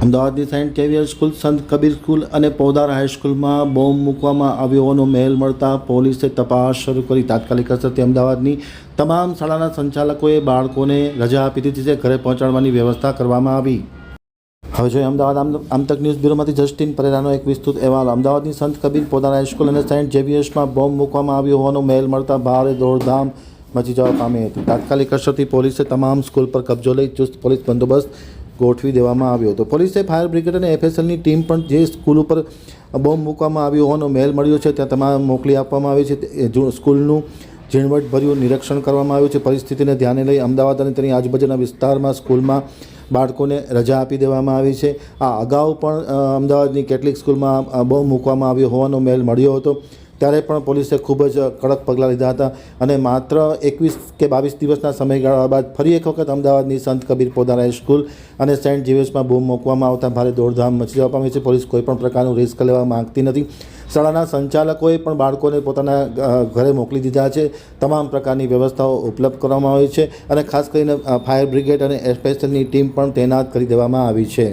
અમદાવાદની Saint Xavier school, સંત Kabir school અને પોદાર હાઈસ્કૂલમાં બોમ્બ મૂકવામાં આવ્યો હોવાનો મેલ મળતા પોલીસે તપાસ શરૂ કરી. તાત્કાલિક અસરથી અમદાવાદની તમામ શાળાના સંચાલકોએ બાળકોને રજા આપી દીધી છે. ઘરે પહોંચાડવાની વ્યવસ્થા કરવામાં આવી. હવે જોઈએ અમદાવાદ આમતક ન્યૂઝ બ્યુરોમાંથી જસ્ટિન પરેરાનો એક વિસ્તૃત અહેવાલ. અમદાવાદની સંત કબીર, પોદાર હાઈસ્કૂલ અને સેન્ટ ઝેવિયર્સમાં બોમ્બ મૂકવામાં આવ્યો હોવાનો મેલ મળતા ભારે દોડધામ મચી જવા પામી હતી. તાત્કાલિક અસરથી પોલીસે તમામ સ્કૂલ પર કબજો લઈ ચુસ્ત પોલીસ બંદોબસ્ત ગોઠવી દેવામાં આવ્યો હતો. પોલીસે ફાયર બ્રિગેડ અને એફએસએલની ટીમ પણ જે સ્કૂલ ઉપર બોમ્બ મૂકવામાં આવ્યો હોવાનો મેલ મળ્યો છે ત્યાં તમામ મોકલી આપવામાં આવી છે. સ્કૂલનું ઝીણવટભર્યું નિરીક્ષણ કરવામાં આવ્યું છે. પરિસ્થિતિને ધ્યાને લઈ અમદાવાદ અને તેની આજુબાજુના વિસ્તારમાં સ્કૂલમાં બાળકોને રજા આપી દેવામાં આવી છે. આ અગાઉ પણ અમદાવાદની કેટલીક સ્કૂલમાં બોમ્બ મૂકવામાં આવ્યો હોવાનો મેલ મળ્યો હતો. ત્યારે પણ પોલીસે ખૂબ જ કડક પગલાં લીધા હતા અને માત્ર 21 કે 22 દિવસના સમયગાળા બાદ ફરી એક વખત અમદાવાદની સંત કબીર, પોદાર હાઈસ્કૂલ અને સેન્ટ ઝેવિયર્સમાં બોમ્બ મૂકવામાં આવતા ભારે દોડધામ મચી જવા પામી છે. પોલીસ કોઈપણ પ્રકારનું રિસ્ક લેવા માંગતી નથી. શાળાના સંચાલકોએ પણ બાળકોને પોતાના ઘરે મોકલી દીધા છે. તમામ પ્રકારની વ્યવસ્થાઓ ઉપલબ્ધ કરવામાં આવી છે અને ખાસ કરીને ફાયર બ્રિગેડ અને એફએસએલની ટીમ પણ તૈનાત કરી દેવામાં આવી છે.